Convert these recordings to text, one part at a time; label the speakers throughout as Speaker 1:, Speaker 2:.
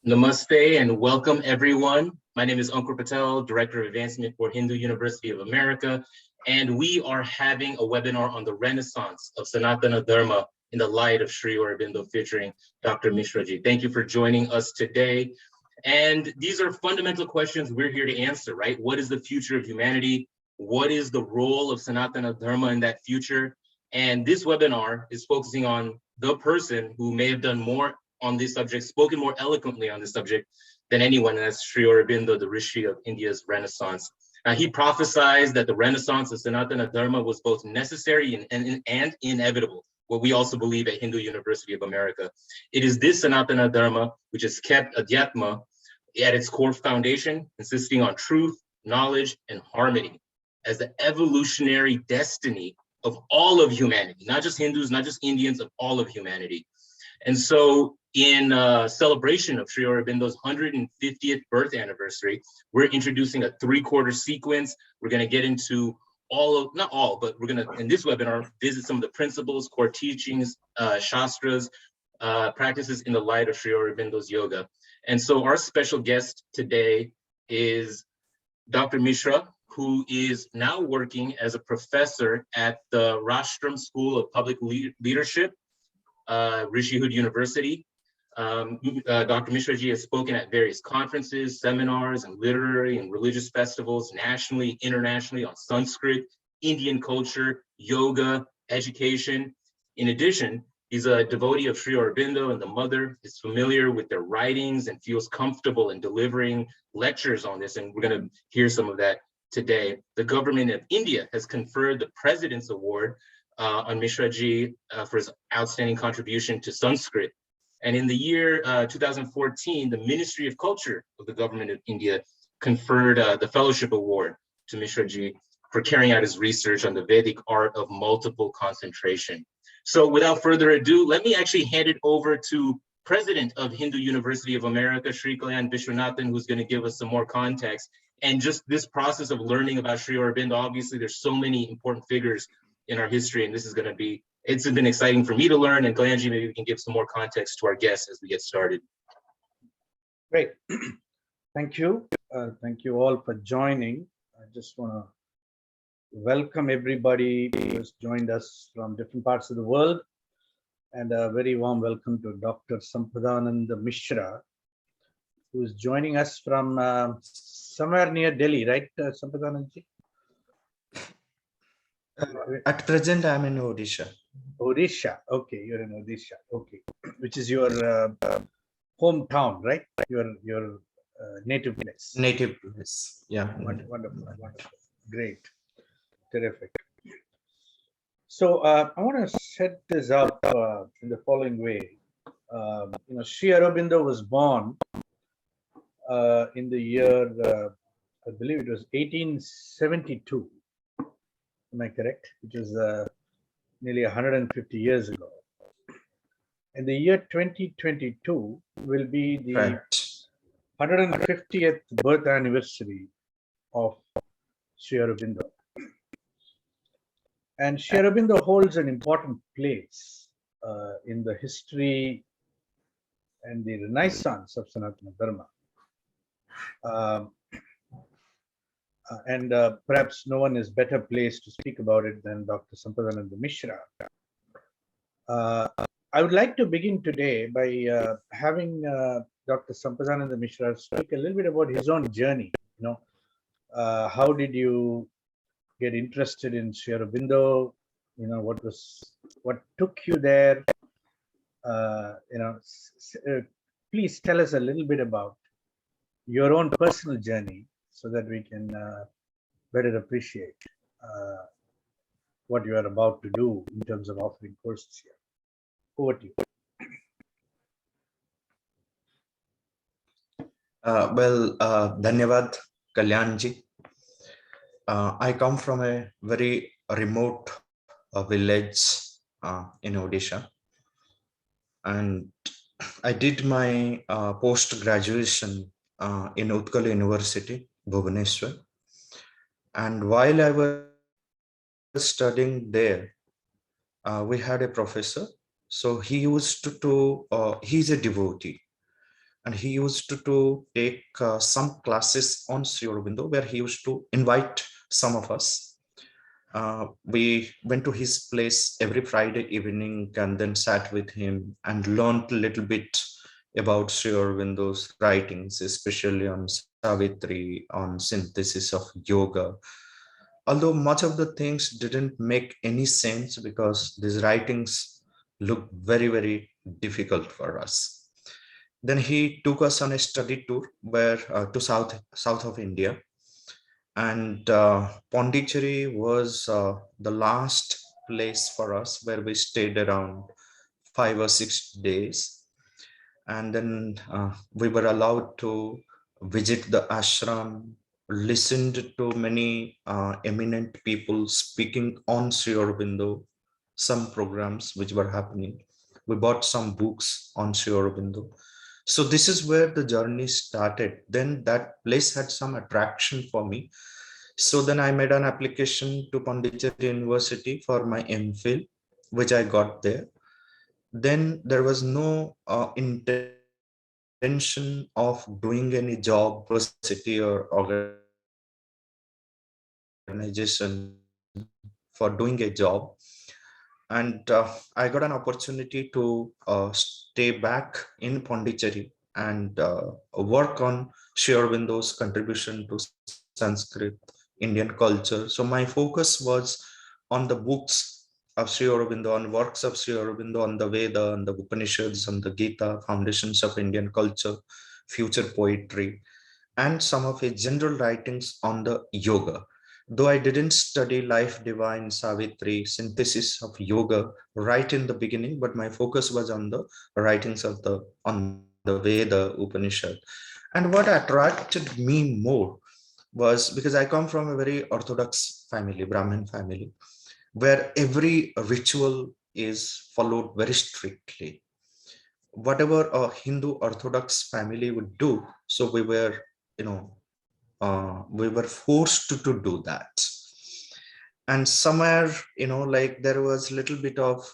Speaker 1: Namaste and welcome everyone. My name is Ankur Patel, Director of Advancement for Hindu University of America, and we are having a webinar on the Renaissance of Sanatana Dharma in the light of Sri Aurobindo featuring Dr. Mishra ji. Thank you for joining us today. And these are fundamental questions we're here to answer, right? What is the future of humanity? What is the role of Sanatana Dharma in that future? And this webinar is focusing on the person who may have done more on this subject, spoken more eloquently on this subject than anyone, and that's Sri Aurobindo, the Rishi of India's Renaissance. He prophesied that the Renaissance of Sanatana Dharma was both necessary and inevitable, what we also believe at Hindu University of America. It is this Sanatana Dharma which has kept Adhyatma at its core foundation, insisting on truth, knowledge, and harmony as the evolutionary destiny of all of humanity, not just Hindus, not just Indians, of all of humanity. And so in celebration of Sri Aurobindo's 150th birth anniversary, we're introducing a 3-quarter sequence. We're going to get into not all, but we're going to, in this webinar, visit some of the principles, core teachings, shastras, practices in the light of Sri Aurobindo's yoga. And so our special guest today is Dr. Mishra, who is now working as a professor at the Rashtam School of Public Leadership, Rishi Hood University. Dr. Mishra ji has spoken at various conferences, seminars, and literary and religious festivals nationally, internationally on Sanskrit, Indian culture, yoga, education. In addition, he's a devotee of Sri Aurobindo and the mother, is familiar with their writings and feels comfortable in delivering lectures on this, and we're going to hear some of that today. The government of India has conferred the President's Award on Mishra ji for his outstanding contribution to Sanskrit. And in the year 2014, the Ministry of Culture of the government of India conferred the Fellowship Award to Mishra ji for carrying out his research on the Vedic art of multiple concentration. So without further ado, let me actually hand it over to President of Hindu University of America, Sri Kalyan Vishwanathan, who's going to give us some more context. And just this process of learning about Sri Aurobindo, obviously there's so many important figures in our history, and this is going to be, it's been exciting for me to learn, and Kalyanji, maybe we can give some more context to our guests as we get started.
Speaker 2: Great. Thank you. Thank you all for joining. I just want to welcome everybody who has joined us from different parts of the world, and a very warm welcome to Dr. Sampradāmṇi Mishra, who is joining us from somewhere near Delhi, right, Sampradāmṇi?
Speaker 3: At present, I'm in Odisha.
Speaker 2: Odisha, okay, you're in Odisha, okay, which is your hometown, right? Your native place.
Speaker 3: Native place, yeah.
Speaker 2: Wonderful, wonderful, great, terrific. So I want to set this up in the following way. Sri Aurobindo was born in the year, I believe it was 1872. Am I correct? Which is nearly 150 years ago. And the year 2022 will be the
Speaker 3: Right.
Speaker 2: 150th birth anniversary of Sri Aurobindo. And Sri Aurobindo holds an important place in the history and the renaissance of Sanatana Dharma. And perhaps no one is better placed to speak about it than Dr. Sampradāmṇi Mishra. I would like to begin today by having Dr. Sampradāmṇi Mishra speak a little bit about his own journey. How did you get interested in Sri Aurobindo? What took you there? Please tell us a little bit about your own personal journey, so that we can better appreciate what you are about to do in terms of offering courses here. Over to you.
Speaker 3: Dhanyavad, Kalyanji. I come from a very remote village in Odisha, and I did my post-graduation in Utkal University, Bhubaneswar. And while I was studying there, we had a professor. So he used to he's a devotee. And he used to take some classes on Sri Aurobindo, where he used to invite some of us. We went to his place every Friday evening and then sat with him and learned a little bit about Sri Aurobindo's writings, especially on Savitri, on synthesis of yoga. Although much of the things didn't make any sense because these writings looked very, very difficult for us. Then he took us on a study tour where to south of India, and Pondicherry was the last place for us where we stayed around 5 or 6 days. And then we were allowed to visit the ashram, listened to many eminent people speaking on Sri Aurobindo, some programs which were happening. We bought some books on Sri Aurobindo. So this is where the journey started. Then that place had some attraction for me. So then I made an application to Pondicherry University for my MPhil, which I got there. Then there was no intention of doing any job, university or organization for doing a job. And I got an opportunity to stay back in Pondicherry and work on Sri Aurobindo's contribution to Sanskrit Indian culture. So my focus was on the books of Sri Aurobindo, on works of Sri Aurobindo, on the Veda, on the Upanishads, on the Gita, foundations of Indian culture, future poetry, and some of his general writings on the yoga. Though I didn't study Life Divine, Savitri, synthesis of yoga right in the beginning, but my focus was on the writings of on the Veda, Upanishad. And what attracted me more was because I come from a very orthodox family, Brahmin family, where every ritual is followed very strictly. Whatever a Hindu Orthodox family would do, so you know, we were forced to do that. And somewhere, like there was a little bit of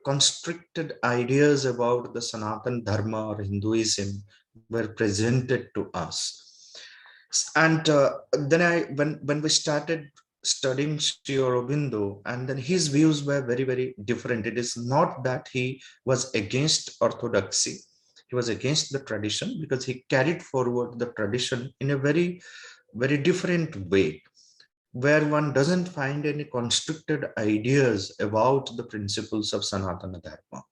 Speaker 3: constricted ideas about the Sanatana Dharma or Hinduism were presented to us. And then when we started studying Sri Aurobindo, and then his views were very, very different. It is not that he was against orthodoxy. He was against the tradition because he carried forward the tradition in a very, very different way, where one doesn't find any constricted ideas about the principles of Sanatana Dharma.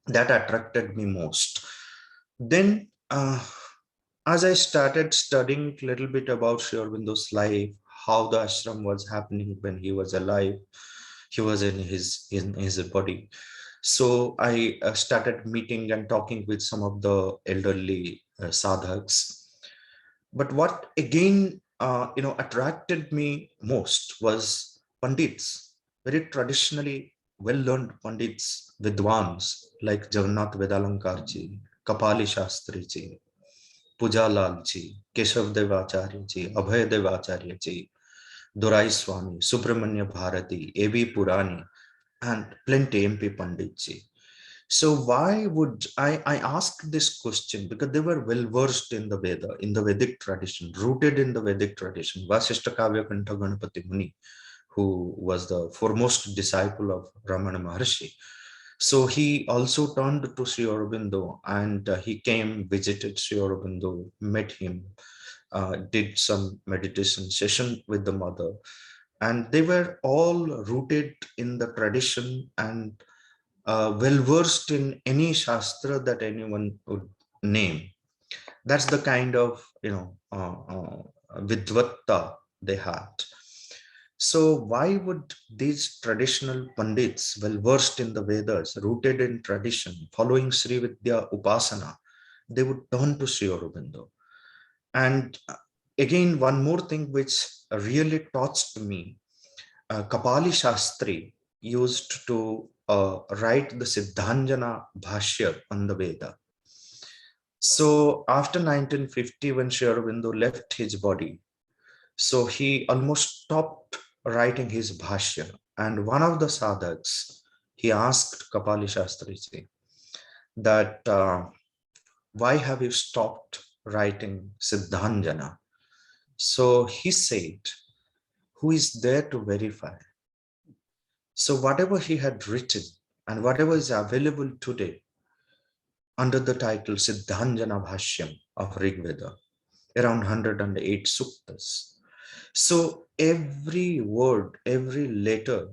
Speaker 3: That attracted me most. Then, as I started studying a little bit about Sri Aurobindo's life, how the ashram was happening when he was alive, he was in his body. So I started meeting and talking with some of the elderly sadhaks. But what again, attracted me most was pandits, very traditionally well-learned pandits, vidwans like Jagannath Vedalankar ji, Kapali Shastri ji, Pujalal ji, Keshav Devacharya ji, Abhay Devacharya ji, Durai Swami, Subramanya Bharati, A.B. Purani, and plenty MP Pandit ji. So why would I asked this question? Because they were well versed in the Veda, in the Vedic tradition, rooted in the Vedic tradition. Vasishta Kavya Kantha Ganapati Muni, who was the foremost disciple of Ramana Maharshi. So he also turned to Sri Aurobindo, and he came, visited Sri Aurobindo, met him, did some meditation session with the mother. And they were all rooted in the tradition and well versed in any shastra that anyone would name. That's the kind of vidvatta they had. So why would these traditional pandits, well versed in the Vedas, rooted in tradition, following Sri Vidya Upasana, they would turn to Sri Aurobindo? And again, one more thing which really touched me, Kapali Shastri used to write the Siddhanjana Bhashya on the Veda. So after 1950, when Sri Aurobindo left his body, so he almost stopped writing his Bhashya. And one of the sadhaks, he asked Kapali Shastri that why have you stopped writing Siddhanjana? So he said, who is there to verify? So whatever he had written and whatever is available today under the title Siddhanjana Bhashyam of Rig Veda, around 108 suktas. So every word, every letter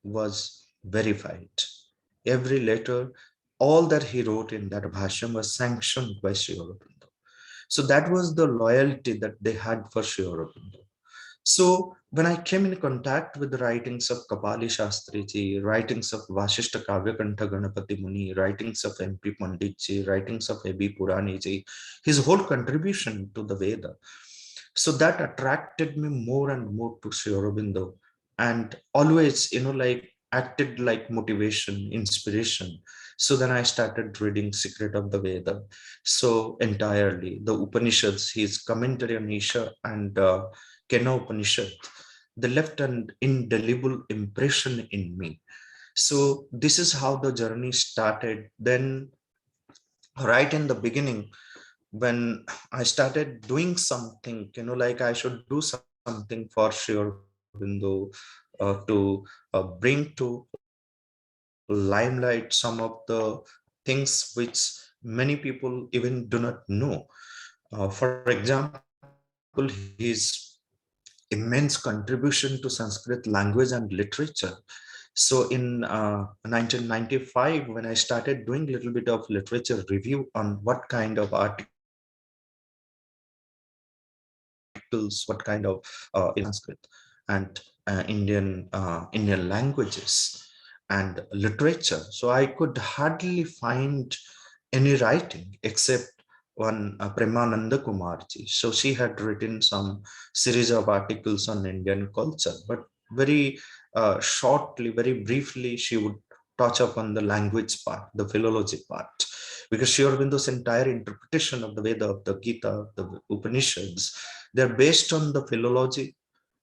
Speaker 3: was verified. Every letter, all that he wrote in that Bhashyam was sanctioned by Sri Aurobindo. So that was the loyalty that they had for Sri Aurobindo. So when I came in contact with the writings of Kapali Shastri ji, writings of Vashishta Kavyakantha Ganapati Muni, writings of M.P. Pandit ji, writings of A.B. Purani ji, his whole contribution to the Veda. So that attracted me more and more to Sri Aurobindo, and always, like acted like motivation, inspiration. So then I started reading Secret of the Veda. So entirely, the Upanishads, his commentary on Isha and Kena Upanishad, they left an indelible impression in me. So this is how the journey started. Then, right in the beginning, when I started doing something, like I should do something for Sri Aurobindo to bring to limelight some of the things which many people even do not know. For example, his immense contribution to Sanskrit language and literature. So in 1995, when I started doing a little bit of literature review on what kind of articles, what kind of Sanskrit and Indian languages and literature. So I could hardly find any writing except one Premananda Kumarji. So she had written some series of articles on Indian culture, but very shortly, very briefly, she would touch upon the language part, the philology part, because Sri Aurobindo's entire interpretation of the Veda, of the Gita, the Upanishads, they're based on the philology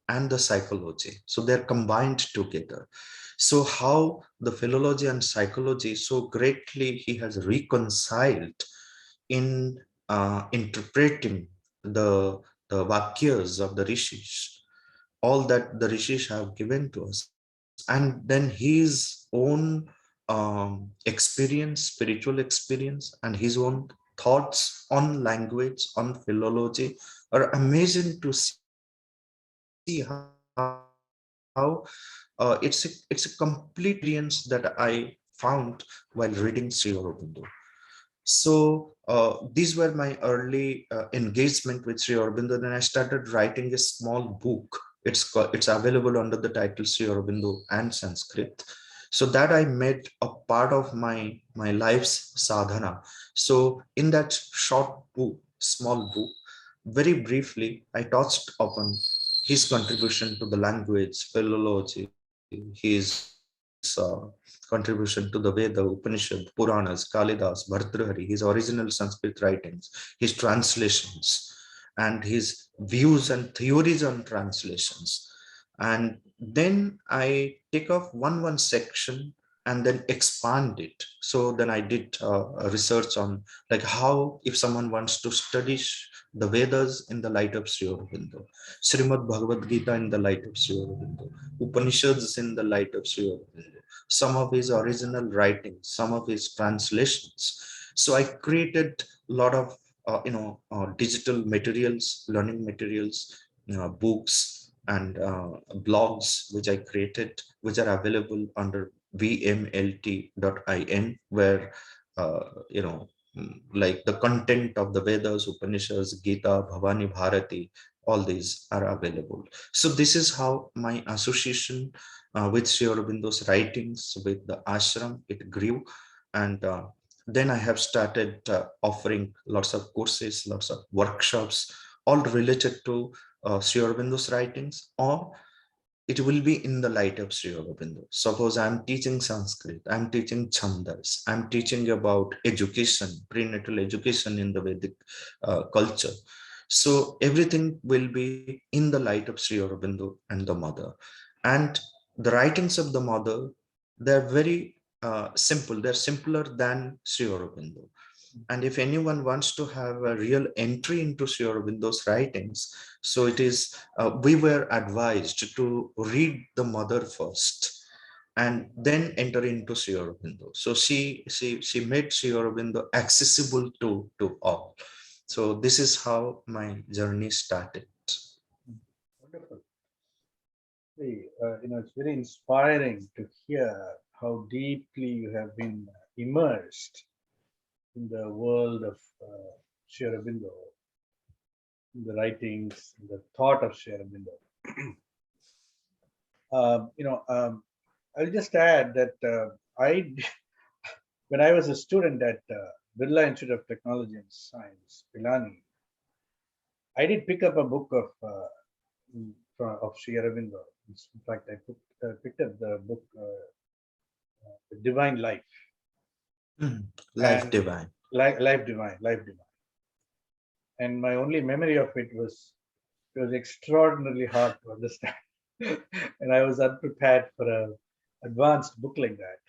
Speaker 3: and the psychology. So they're combined together. So how the philology and psychology so greatly he has reconciled in interpreting the vakyas of the rishis, all that the rishis have given to us, and then his own experience, spiritual experience, and his own thoughts on language, on philology are amazing to see. How it's a complete experience that I found while reading Sri Aurobindo. So these were my early engagement with Sri Aurobindo. Then I started writing a small book. It's available under the title Sri Aurobindo and Sanskrit. So that I made a part of my life's sadhana. So in that short book, small book, very briefly, I touched upon his contribution to the language, philology, his contribution to the Veda, Upanishad, Puranas, Kalidas, Bhartrihari, his original Sanskrit writings, his translations, and his views and theories on translations. And then I take off one section and then expand it. So then I did a research on like how, if someone wants to study the Vedas in the light of Sri Aurobindo, Srimad Bhagavad Gita in the light of Sri Aurobindo, Upanishads in the light of Sri Aurobindo, some of his original writings, some of his translations. So I created a lot of digital materials, learning materials, books and blogs which I created, which are available under vmlt.in, where uh, you know like the content of the Vedas, Upanishads, Gita, Bhavani Bharati, all these are available. So this is how my association with Sri Aurobindo's writings, with the ashram, it grew. And then I have started offering lots of courses, lots of workshops, all related to Sri Aurobindo's writings, or it will be in the light of Sri Aurobindo. Suppose I'm teaching Sanskrit, I'm teaching Chandas, I'm teaching about education, prenatal education in the Vedic culture. So everything will be in the light of Sri Aurobindo and the mother. And the writings of the mother, they're very simple. They're simpler than Sri Aurobindo. And if anyone wants to have a real entry into Sri Aurobindo's writings, so it is, we were advised to read the mother first and then enter into Sri Aurobindo. So she made Sri Aurobindo accessible to all. So this is how my journey started.
Speaker 2: Wonderful. It's very inspiring to hear how deeply you have been immersed in the world of Sri Aurobindo, in the writings, in the thought of Sri Aurobindo. I'll just add that when I was a student at Birla Institute of Technology and Science, Pilani, I did pick up a book of Sri Aurobindo. In fact, I picked up the book The Divine Life.
Speaker 3: Life
Speaker 2: And
Speaker 3: divine.
Speaker 2: Life Divine, Life Divine. And my only memory of it was extraordinarily hard to understand. And I was unprepared for an advanced book like that.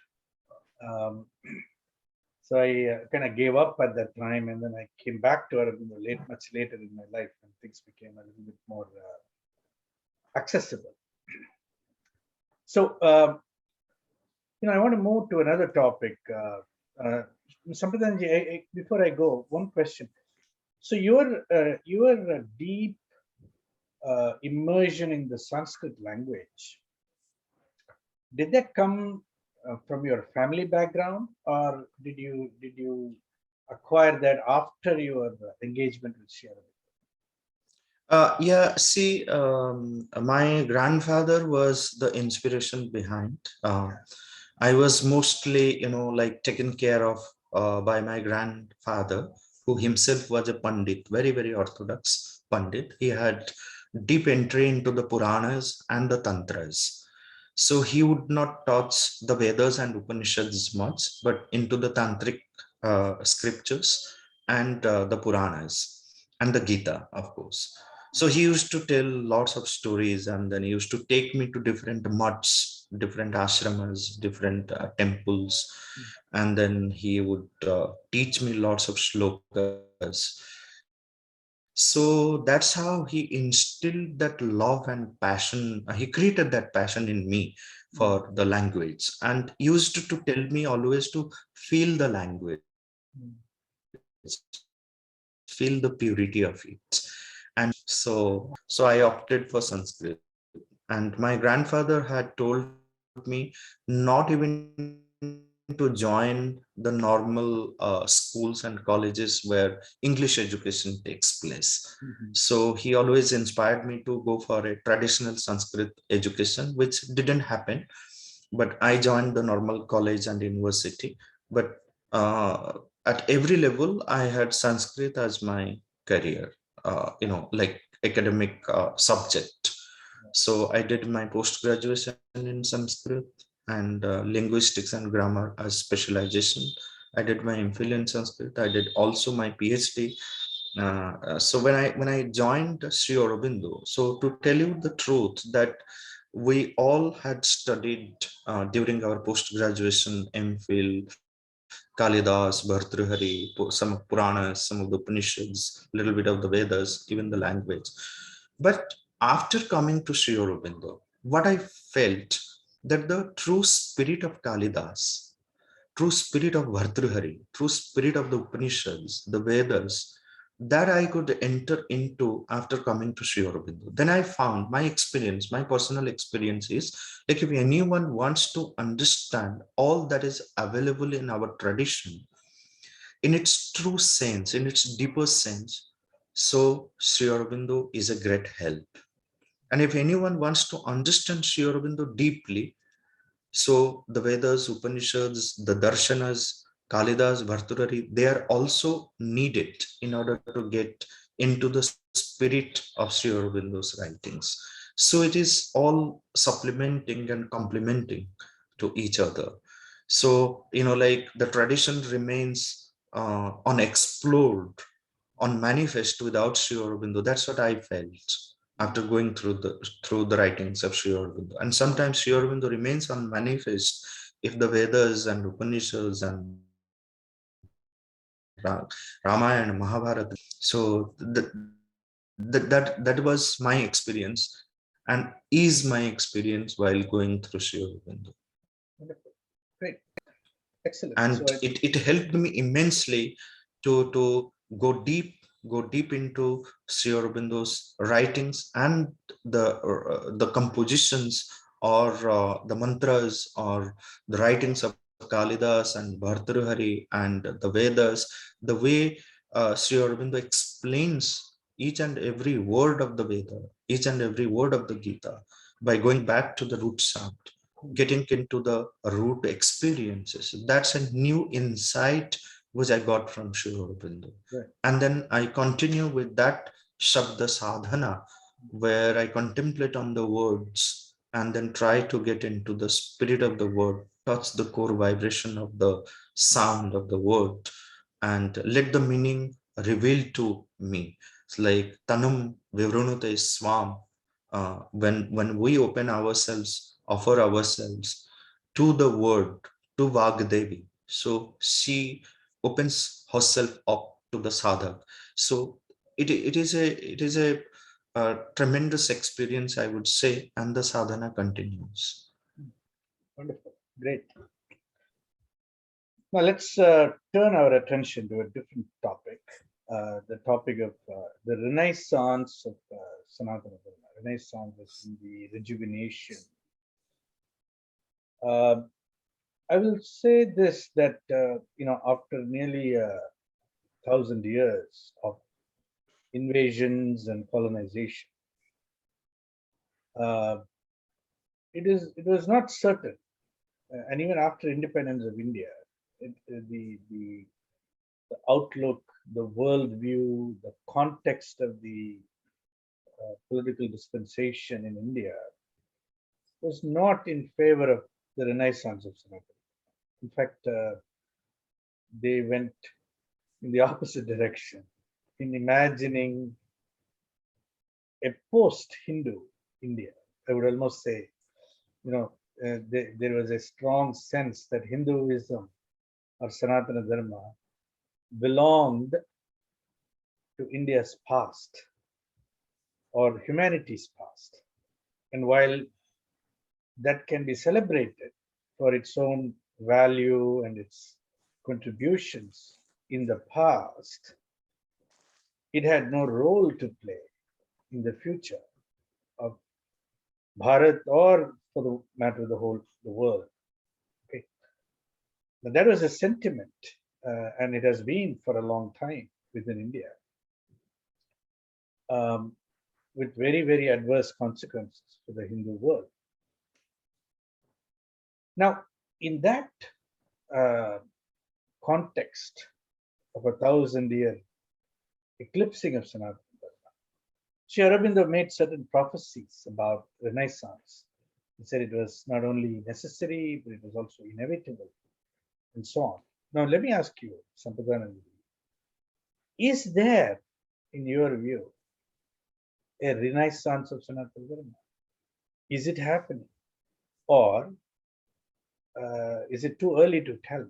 Speaker 2: So I kind of gave up at that time, and then I came back to it much later in my life when things became a little bit more accessible. So, I want to move to another topic. Sampradāmṇi, before I go, one question. So your deep immersion in the Sanskrit language, did that come from your family background, or did you acquire that after your engagement with Sri Aurobindo?
Speaker 3: Yeah, see, my grandfather was the inspiration behind. I was mostly, like taken care of by my grandfather, who himself was a Pandit, very, very orthodox Pandit. He had deep entry into the Puranas and the Tantras. So he would not touch the Vedas and Upanishads much, but into the Tantric scriptures and the Puranas and the Gita, of course. So he used to tell lots of stories, and then he used to take me to different mutts, different ashramas, different temples, and then he would teach me lots of shlokas. So that's how he instilled that love and passion. He created that passion in me for the language, and used to tell me always to feel the language, feel the purity of it. And so I opted for Sanskrit. And my grandfather had told me not even to join the normal schools and colleges where English education takes place. So he always inspired me to go for a traditional Sanskrit education, which didn't happen. But I joined the normal college and university. But at every level, I had Sanskrit as my career, like academic subject. So I did my post-graduation in Sanskrit and linguistics and grammar as specialization. I did my MPhil in Sanskrit. I did also my PhD. So when I joined Sri Aurobindo, so to tell you the truth, that we all had studied during our post-graduation MPhil, Kalidas, Bhartrihari, some of Puranas, some of the Upanishads, little bit of the Vedas, even the language. But after coming to Sri Aurobindo, what I felt that the true spirit of Kalidas, true spirit of Bhartrihari, true spirit of the Upanishads, the Vedas, that I could enter into after coming to Sri Aurobindo. Then I found my experience, my personal experience is like if anyone wants to understand all that is available in our tradition, in its true sense, in its deeper sense, so Sri Aurobindo is a great help. And if anyone wants to understand Sri Aurobindo deeply, so the Vedas, Upanishads, the Darshanas, Kalidas, Bhartrihari, they are also needed in order to get into the spirit of Sri Aurobindo's writings. So it is all supplementing and complementing to each other. So, like the tradition remains unexplored, unmanifest without Sri Aurobindo. That's what I felt after going through the writings of Sri Aurobindo. And sometimes Sri Aurobindo remains unmanifest if the Vedas and Upanishads and Ramayana, Mahabharata. So that was my experience and is my experience while going through Sri Aurobindo.
Speaker 2: Wonderful. Great. Excellent.
Speaker 3: And
Speaker 2: So
Speaker 3: it helped me immensely to go deep into Sri Aurobindo's writings and the compositions or the mantras or the writings of Kalidas and Bhartrihari and the Vedas, the way Sri Aurobindo explains each and every word of the Veda, each and every word of the Gita by going back to the root sound, getting into the root experiences. That's a new insight which I got from Sri Aurobindo.
Speaker 2: right.
Speaker 3: And then I continue with that Shabda Sadhana, where I contemplate on the words and then try to get into the spirit of the word, touch the core vibration of the sound of the word, and let the meaning reveal to me. It's like Tanum Vivrunute Swam. When we open ourselves, offer ourselves to the word, to Vagdevi. So she opens herself up to the sadhak. So it is a tremendous experience, I would say, and the sadhana continues.
Speaker 2: Wonderful. Great. Now let's turn our attention to a different topic. The topic of the Renaissance of Sanatana Dharma. Renaissance is in the rejuvenation. I will say this, that after nearly 1,000 years of invasions and colonization, uh, it was not certain, and even after independence of India, the outlook, the worldview, the context of the political dispensation in India was not in favor of the Renaissance of Sanatana. In fact, they went in the opposite direction in imagining a post-Hindu India. I would almost say, there was a strong sense that Hinduism or Sanatana Dharma belonged to India's past or humanity's past. And while that can be celebrated for its own value and its contributions in the past, it had no role to play in the future of Bharat, or for the matter of the world. Okay. But that was a sentiment, and it has been for a long time within India, with very, very adverse consequences for the Hindu world. Now, in that context of 1,000-year eclipsing of Sanatana Dharma, Sri Aurobindo made certain prophecies about Renaissance. He said it was not only necessary, but it was also inevitable, and so on. Now, let me ask you, Sampradāmṇi, is there, in your view, a Renaissance of Sanatana Dharma? Is it happening? Or is it too early to tell?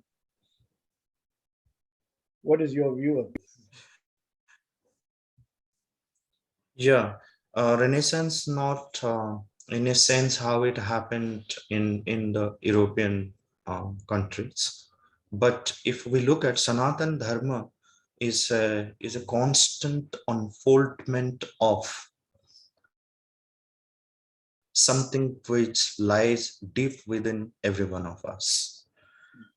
Speaker 2: What is your view of this?
Speaker 3: Yeah, Renaissance, not in a sense how it happened in the European countries, but if we look at Sanatana Dharma, is a constant unfoldment of something which lies deep within every one of us.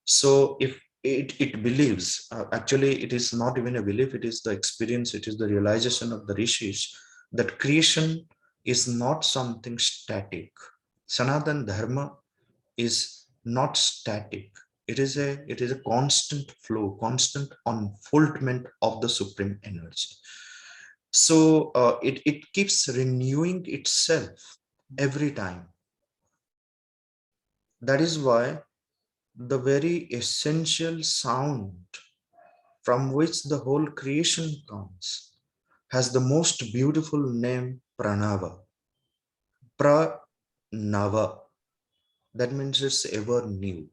Speaker 3: So if it believes, actually it is not even a belief, it is the experience, it is the realization of the rishis, that creation is not something static. Sanatana Dharma is not static. It is a constant flow, constant unfoldment of the supreme energy. So it keeps renewing itself every time. That is why the very essential sound from which the whole creation comes has the most beautiful name, Pranava. Pranava. That means it's ever new.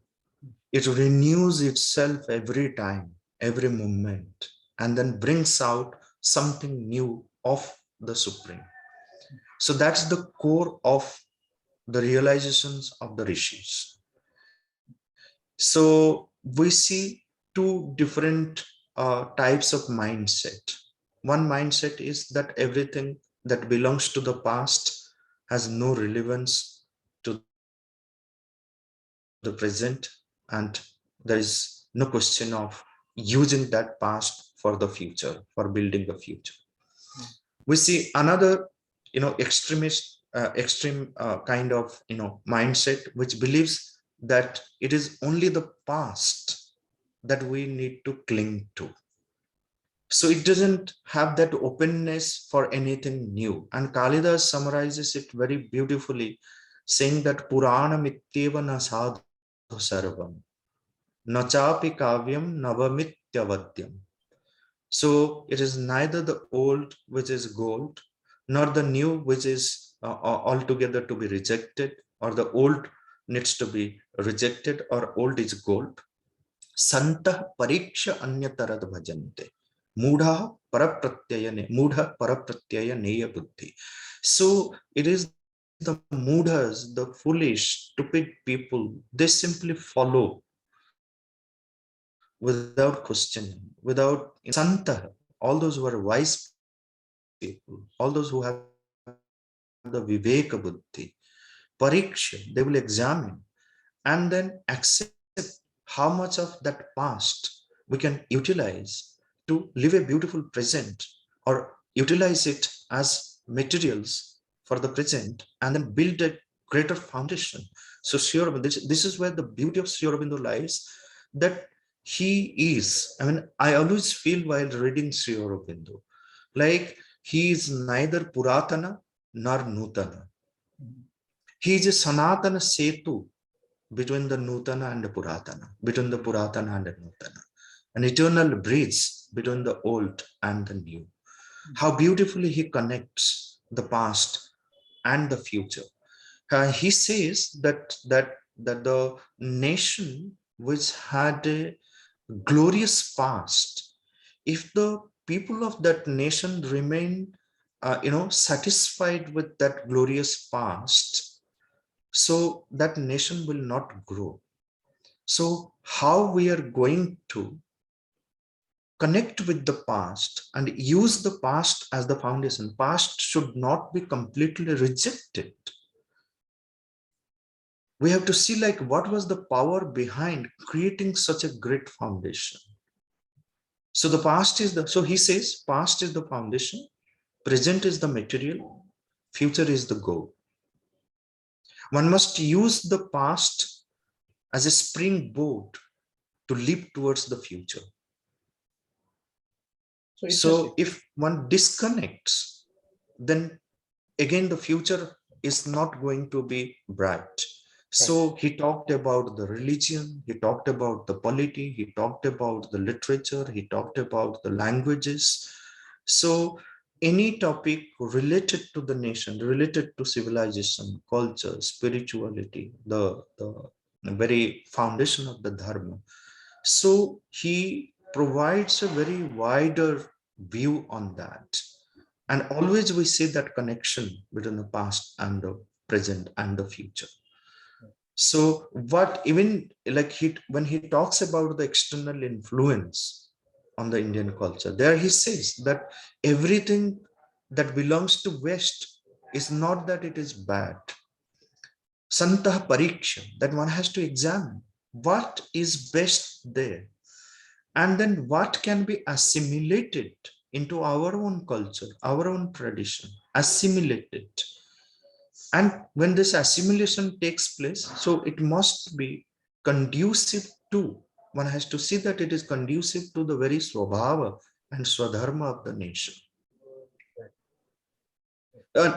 Speaker 3: It renews itself every time. every moment, and then brings out something new of the Supreme. So that's the core of the realizations of the rishis. So we see two different types of mindset. One mindset is that everything that belongs to the past has no relevance to the present, and there is no question of using that past for the future, for building the future. We see another, extreme kind of, mindset, which believes that it is only the past that we need to cling to. So it doesn't have that openness for anything new. And Kalidas summarizes it very beautifully, saying that Purana mityeva na sadhu sarvam, nachapi kavyam navamityavadyam. So it is neither the old which is gold, nor the new which is altogether to be rejected, or the old needs to be rejected, or old is gold. Santah pariksha anyatarad bhajante. Mudha parapratyaya neya buddhi. So it is the mudhas, the foolish, stupid people, they simply follow without questioning, Santah, all those who are wise people, all those who have the Viveka buddhi, Pariksha, they will examine and then accept how much of that past we can utilize to live a beautiful present, or utilize it as materials for the present, and then build a greater foundation. So Sri Aurobindo, this is where the beauty of Sri Aurobindo lies, that he is, I always feel while reading Sri Aurobindo, like he is neither Puratana nor Nutana. He is a Sanatana Setu between the Nutana and the Puratana, between the Puratana and the Nutana, an eternal bridge between the old and the new. How beautifully he connects the past and the future. He says that the nation which had a glorious past, if the people of that nation remain, satisfied with that glorious past, so that nation will not grow. So how we are going to connect with the past and use the past as the foundation? Past should not be completely rejected. We have to see, like, what was the power behind creating such a great foundation. So the past is so he says, past is the foundation, present is the material, future is the goal. One must use the past as a springboard to leap towards the future. So if one disconnects, then again the future is not going to be bright. So he talked about the religion, he talked about the polity, he talked about the literature, he talked about the languages. So any topic related to the nation, related to civilization, culture, spirituality, the very foundation of the Dharma. So he provides a very wider view on that. And always we see that connection between the past and the present and the future. So what, even like when he talks about the external influence on the Indian culture, there he says that everything that belongs to West is not that it is bad. Santah pariksha, that one has to examine what is best there, and then what can be assimilated into our own culture, our own tradition, assimilated. And when this assimilation takes place, so it must be conducive to, one has to see that it is conducive to the very swabhava and swadharma of the nation.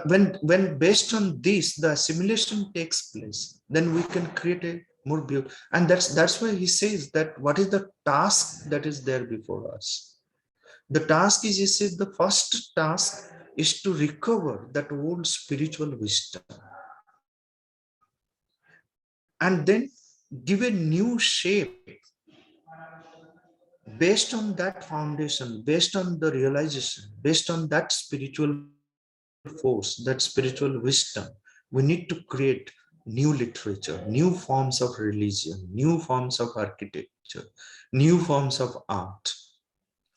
Speaker 3: When based on this, the assimilation takes place, then we can create a more beautiful. And that's why he says that what is the task that is there before us? The task is, he says, the first task is to recover that old spiritual wisdom and then give a new shape, Based on that foundation, based on the realization, based on that spiritual force, that spiritual wisdom, we need to create new literature, new forms of religion, new forms of architecture, new forms of art.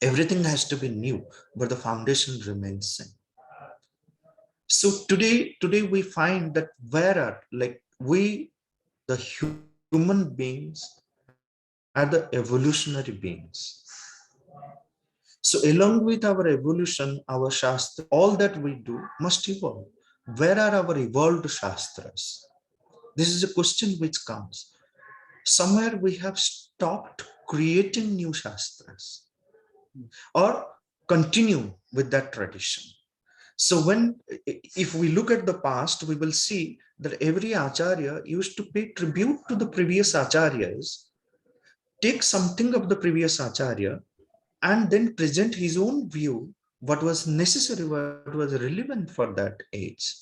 Speaker 3: Everything has to be new, but the foundation remains same. So today we find that where are, like, we, the human beings, are the evolutionary beings. So along with our evolution, our shastra, all that we do must evolve. Where are our evolved shastras? This is a question which comes. Somewhere we have stopped creating new shastras or continue with that tradition. So when, if we look at the past, we will see that every acharya used to pay tribute to the previous acharyas, take something of the previous acharya, and then present his own view, what was necessary, what was relevant for that age.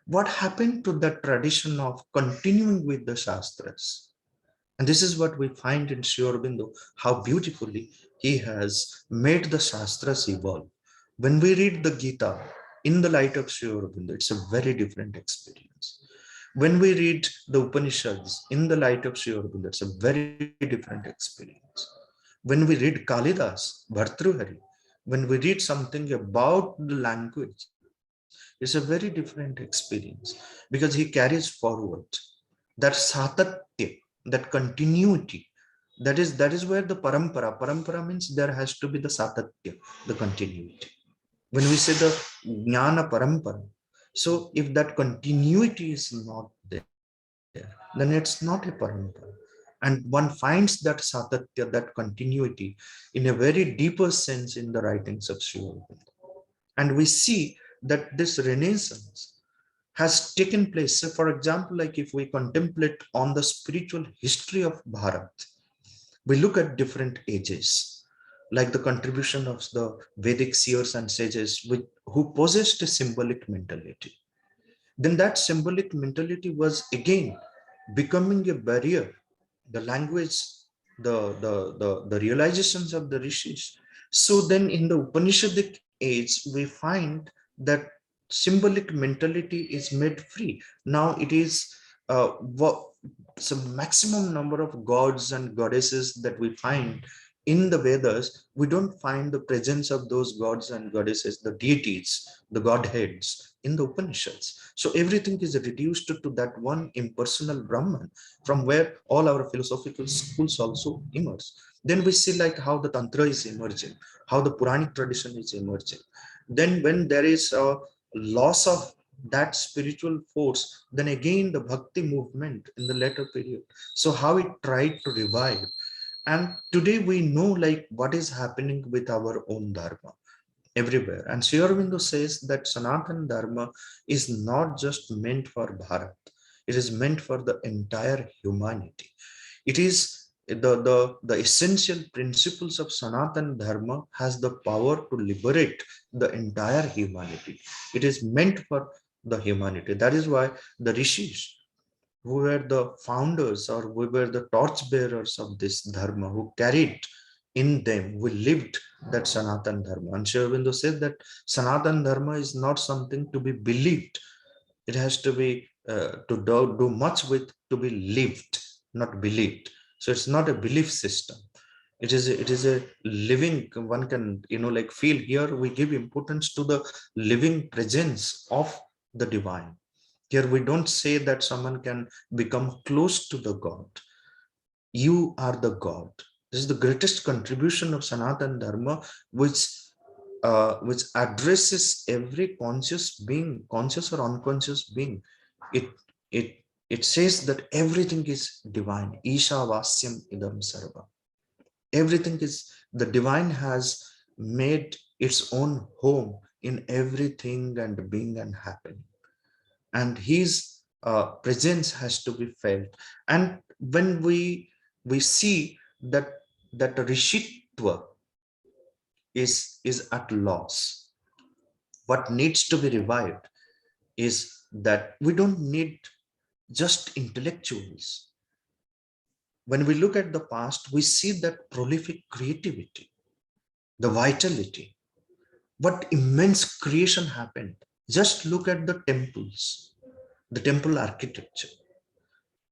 Speaker 3: What happened to that tradition of continuing with the Shastras? And this is what we find in Sri Aurobindo, how beautifully he has made the Shastras evolve. When we read the Gita in the light of Sri Aurobindo, it's a very different experience. When we read the Upanishads in the light of Sri Aurobindo, it's a very different experience. When we read Kalidas, Bhartruhari, when we read something about the language, it's a very different experience because he carries forward that satatya, that continuity. That is where the parampara means there has to be the satatya, the continuity. When we say the jnana parampara, so if that continuity is not there, then it's not a parampara. And one finds that satatya, that continuity, in a very deeper sense in the writings of Sri Aurobindo. And we see that this renaissance has taken place. So for example, like if we contemplate on the spiritual history of Bharat, we look at different ages, like the contribution of the Vedic seers and sages who possessed a symbolic mentality. Then that symbolic mentality was again becoming a barrier, the language, the realizations of the rishis. So then in the Upanishadic age, we find that symbolic mentality is made free. Now it is some maximum number of gods and goddesses that we find in the Vedas. We don't find the presence of those gods and goddesses, the deities, the godheads in the Upanishads. So everything is reduced to that one impersonal Brahman, from where all our philosophical schools also emerge. Then we see like how the Tantra is emerging, how the Puranic tradition is emerging. Then when there is a loss of that spiritual force, then again the Bhakti movement in the later period. So how it tried to revive. And today we know like what is happening with our own Dharma everywhere. And Sri Aurobindo says that Sanatana Dharma is not just meant for Bharat. It is meant for the entire humanity. It is the essential principles of Sanatana Dharma has the power to liberate the entire humanity. It is meant for the humanity. That is why the rishis, who were the founders or who were the torchbearers of this Dharma, who carried in them, we lived that Sanatana Dharma. And Sri Aurobindo said that Sanatana Dharma is not something to be believed. It has to be do much with, to be lived, not believed. So it's not a belief system. It is a living, one can, like feel. Here we give importance to the living presence of the divine. Here we don't say that someone can become close to the God. You are the God. This is the greatest contribution of Sanatana Dharma, which addresses every conscious being, conscious or unconscious being. It it it says that everything is divine. Isha Vasyam Idam Sarva. Everything is, the divine has made its own home in everything and being and happening. And his presence has to be felt. And when we see that rishitva is at loss, what needs to be revived is that we don't need just intellectuals. when we look at the past, we see that prolific creativity, the vitality, what immense creation happened. Just look at the temples, the temple architecture,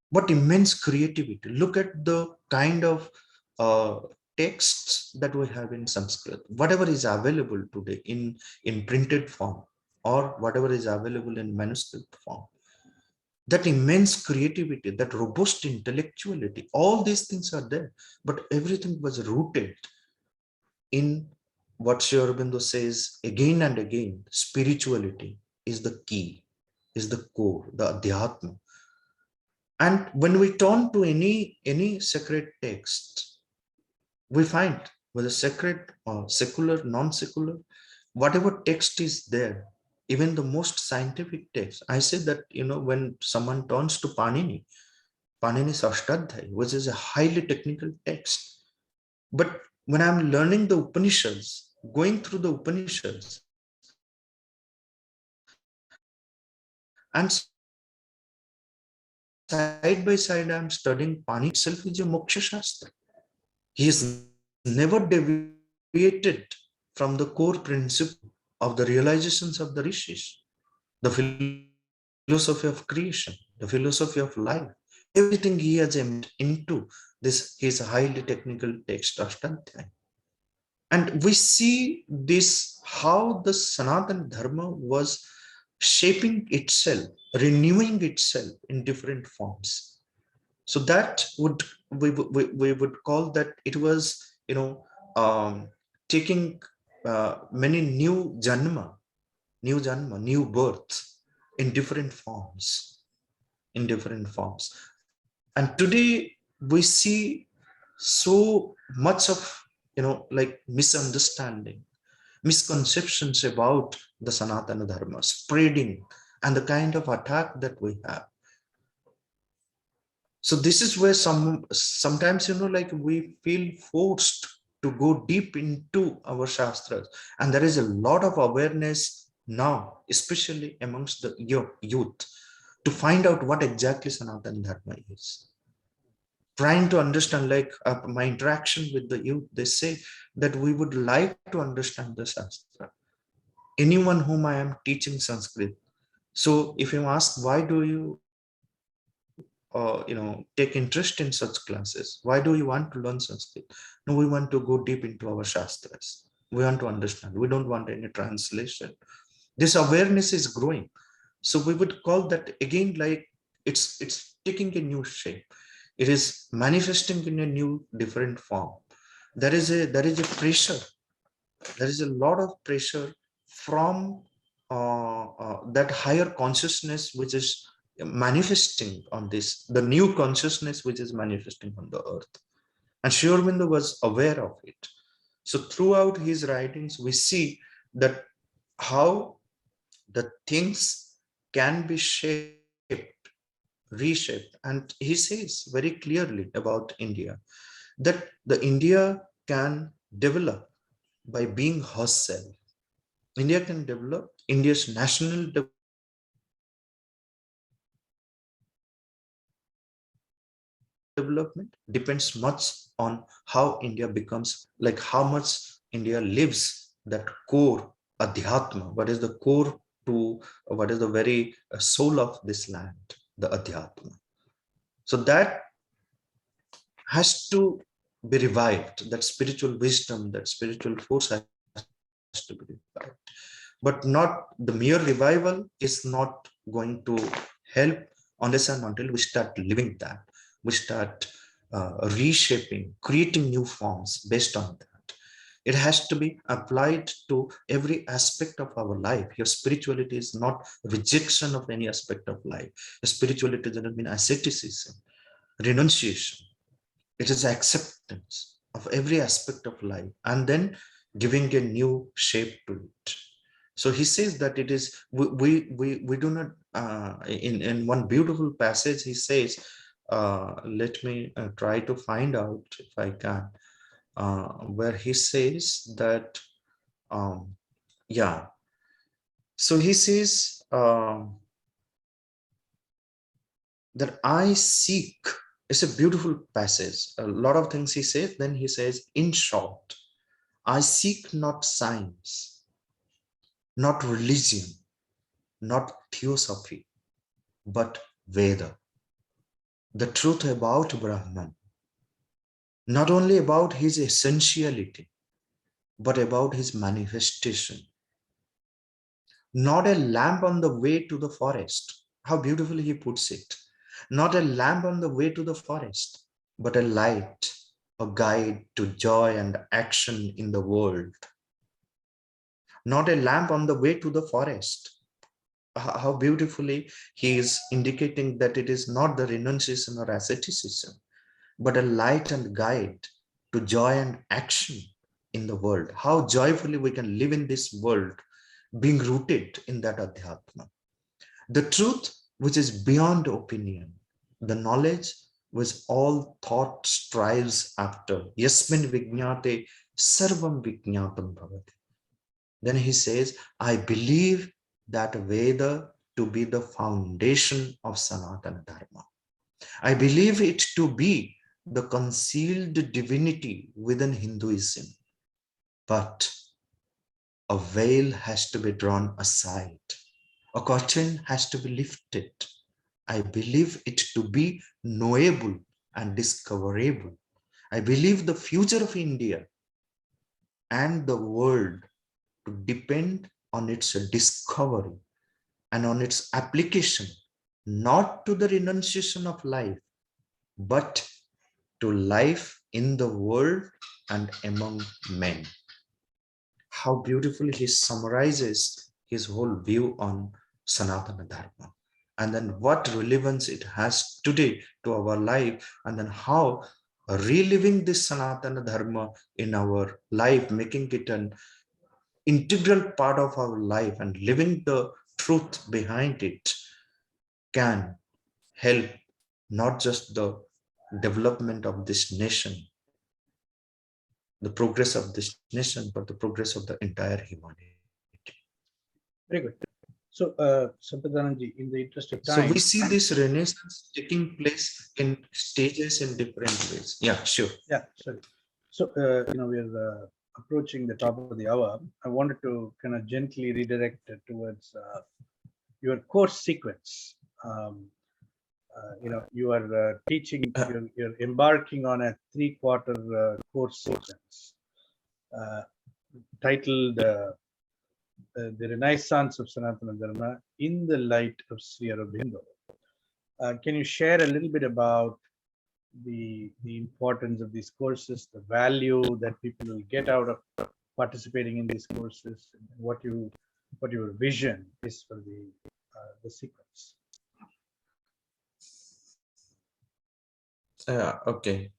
Speaker 3: what immense creativity. Look at the kind of uh, texts that we have in Sanskrit, whatever is available today in printed form or whatever is available in manuscript form. That immense creativity, that robust intellectuality, all these things are there, but everything was rooted in what Sri Aurobindo says again and again: spirituality is the key, is the core, the adhyatma. And when we turn to any sacred text, we find whether sacred or secular, non-secular, whatever text is there, even the most scientific text. I say that, when someone turns to Panini's Ashtadhyayi, which is a highly technical text. But when I'm learning the Upanishads, going through the Upanishads, and side by side, I'm studying Pani itself is a moksha shastra. He is never deviated from the core principle of the realizations of the rishis, the philosophy of creation, the philosophy of life. Everything he has aimed into this his highly technical text Ashtadhyayi. And we see this, how the Sanatana Dharma was shaping itself, renewing itself in different forms. So that would we would call that it was, taking many new birth in different forms, And today we see so much of, like misunderstanding, misconceptions about the Sanatana Dharma spreading, and the kind of attack that we have. So this is where sometimes, like we feel forced to go deep into our Shastras. And there is a lot of awareness now, especially amongst the youth, to find out what exactly Sanatana Dharma is. Trying to understand, like my interaction with the youth, they say that we would like to understand the Shastra. Anyone whom I am teaching Sanskrit. So if you ask, why do you take interest in such classes? Why do you want to learn Sanskrit? No, we want to go deep into our Shastras. We want to understand. We don't want any translation. This awareness is growing. So we would call that again, like it's taking a new shape. It is manifesting in a new, different form. There is a pressure. There is a lot of pressure from that higher consciousness which is manifesting on this, the new consciousness which is manifesting on the earth. And Sri Aurobindo was aware of it. So throughout his writings, we see that how the things can be shaped, reshaped. And he says very clearly about India that the India can develop by being herself. India can develop, India's national development depends much on how India becomes, like how much India lives that core adhyatma. What is the core to, what is the very soul of this land, the adhyatma. So that has to be revived, that spiritual wisdom, that spiritual force has to be revived. But not the mere revival is not going to help unless and until we start living that. We start reshaping, creating new forms based on that. It has to be applied to every aspect of our life. Your spirituality is not rejection of any aspect of life. Your spirituality doesn't mean asceticism, renunciation. It is acceptance of every aspect of life and then giving a new shape to it. So he says that it is, we do not, in one beautiful passage, he says, let me try to find out if I can, where he says that, yeah. So he says that I seek It's a beautiful passage. A lot of things he says. Then he says, in short, I seek not science, not religion, not theosophy, but Veda, the truth about Brahman, not only about his essentiality, but about his manifestation. Not a lamp on the way to the forest. How beautifully he puts it. Not a lamp on the way to the forest, but a light, a guide to joy and action in the world. Not a lamp on the way to the forest. How beautifully he is indicating that it is not the renunciation or asceticism, but a light and guide to joy and action in the world. How joyfully we can live in this world, being rooted in that adhyatma. The truth which is beyond opinion, the knowledge which all thought strives after. Yasmin vijñāte sarvam vijñātam bhavati. Then he says, I believe that Veda to be the foundation of Sanatana Dharma. I believe it to be the concealed divinity within Hinduism. But a veil has to be drawn aside. A curtain has to be lifted. I believe it to be knowable and discoverable. I believe the future of India and the world to depend on its discovery and on its application, not to the renunciation of life, but to life in the world and among men. How beautifully he summarizes his whole view on Sanatana Dharma, and then what relevance it has today to our life, and then how reliving this Sanatana Dharma in our life, making it an integral part of our life and living the truth behind it can help not just the development of this nation, the progress of this nation, but the progress of the entire humanity.
Speaker 2: Very good. So, Sampradāmṇi, in the interest of
Speaker 3: So
Speaker 2: time.
Speaker 3: we see this renaissance taking place in stages in different ways. Yeah, sure.
Speaker 2: Yeah, sorry. So, we're approaching the top of the hour. I wanted to kind of gently redirect it towards your course sequence. You are teaching, you're embarking on a 3-quarter course sequence titled The Renaissance of Sanatana Dharma in the Light of Sri Aurobindo. Can you share a little bit about the importance of these courses, the value that people will get out of participating in these courses, and what your vision is for the sequence?
Speaker 3: Okay.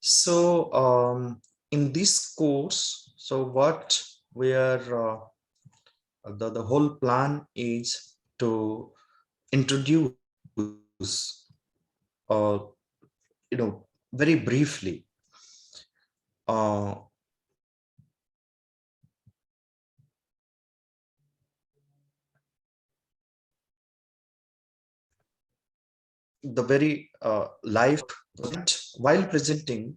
Speaker 3: So in this course, so what we are, the whole plan is to introduce, uh, very briefly, the very life, while presenting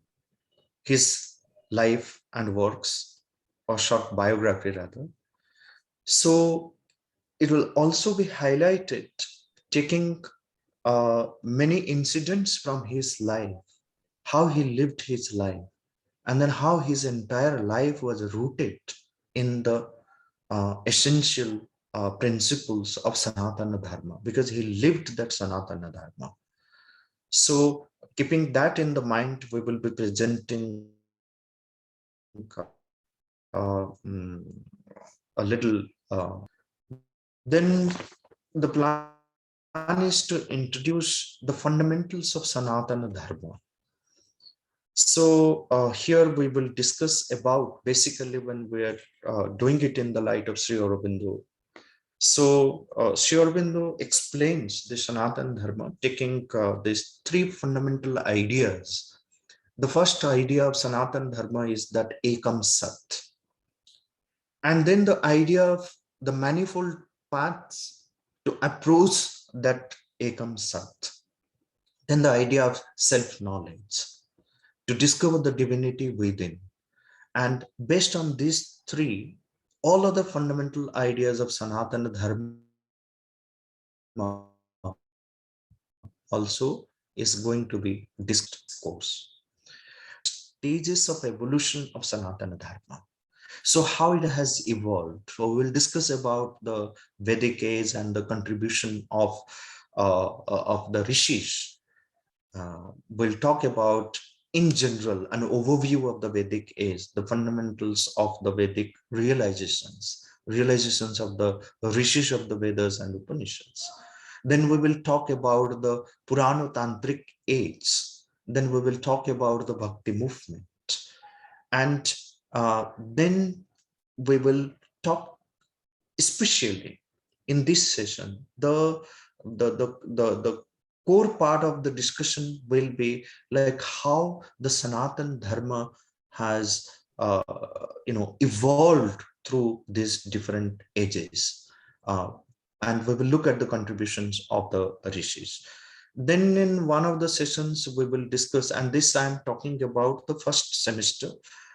Speaker 3: his life and works, or short biography rather. So it will also be highlighted, taking many incidents from his life, how he lived his life, and then how his entire life was rooted in the essential principles of Sanatana Dharma, because he lived that Sanatana Dharma. So keeping that in the mind, we will be presenting a little. Then the plan is to introduce the fundamentals of Sanatana Dharma. So here we will discuss about, basically when we are doing it in the light of Sri Aurobindo. So Sri Aurobindo explains the Sanatana Dharma, taking these 3 fundamental ideas. The first idea of Sanatana Dharma is that Ekam Sat. And then the idea of the manifold paths to approach that Ekam Sat. Then the idea of self-knowledge, to discover the divinity within. And based on these three, all other fundamental ideas of Sanatana Dharma also is going to be discussed course. Stages of evolution of Sanatana Dharma. So how it has evolved. So we'll discuss about the Vedic age and the contribution of the rishis. We'll talk about, in general, an overview of the Vedic age, the fundamentals of the Vedic realizations of the rishis of the Vedas and Upanishads. Then we will talk about the Purana-tantric age. Then we will talk about the Bhakti movement. And then we will talk, especially in this session, the core part of the discussion will be like how the Sanatana Dharma has evolved through these different ages. And we will look at the contributions of the rishis. Then in one of the sessions, we will discuss, and this I'm talking about the first semester,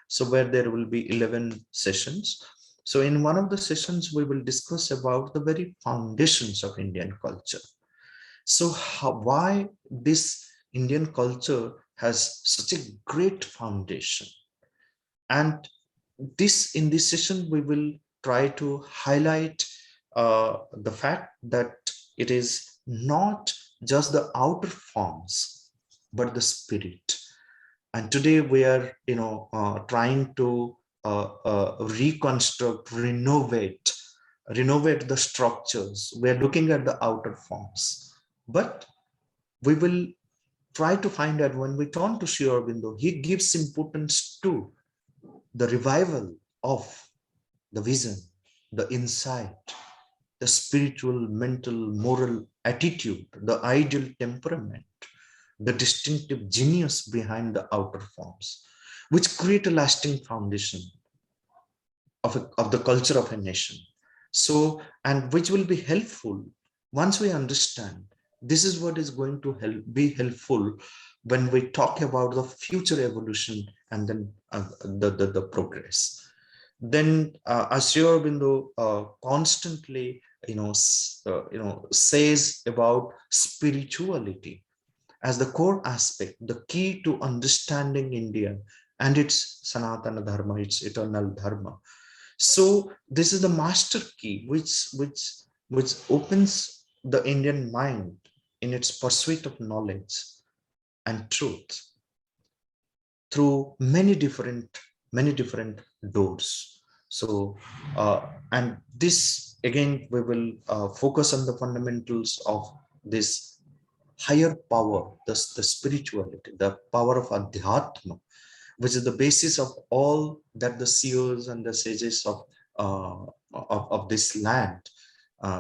Speaker 3: so where there will be 11 sessions. So in one of the sessions, we will discuss about the very foundations of Indian culture. So why this Indian culture has such a great foundation. And in this session, we will try to highlight the fact that it is not just the outer forms, but the spirit. And today we are, trying to reconstruct, renovate the structures. We are looking at the outer forms, but we will try to find out, when we turn to Sri Aurobindo, he gives importance to the revival of the vision, the insight, the spiritual, mental, moral attitude, the ideal temperament, the distinctive genius behind the outer forms, which create a lasting foundation of the culture of a nation. So, and which will be helpful once we understand. This is what is going to be helpful when we talk about the future evolution and then the progress. Then, as Sri Aurobindo constantly, says about spirituality as the core aspect, the key to understanding India and its Sanatana Dharma, its eternal Dharma. So this is the master key which opens the Indian mind in its pursuit of knowledge and truth through many different doors. So and this again, we will focus on the fundamentals of this higher power, the spirituality, the power of Adhyatma, which is the basis of all that the seers and the sages of this land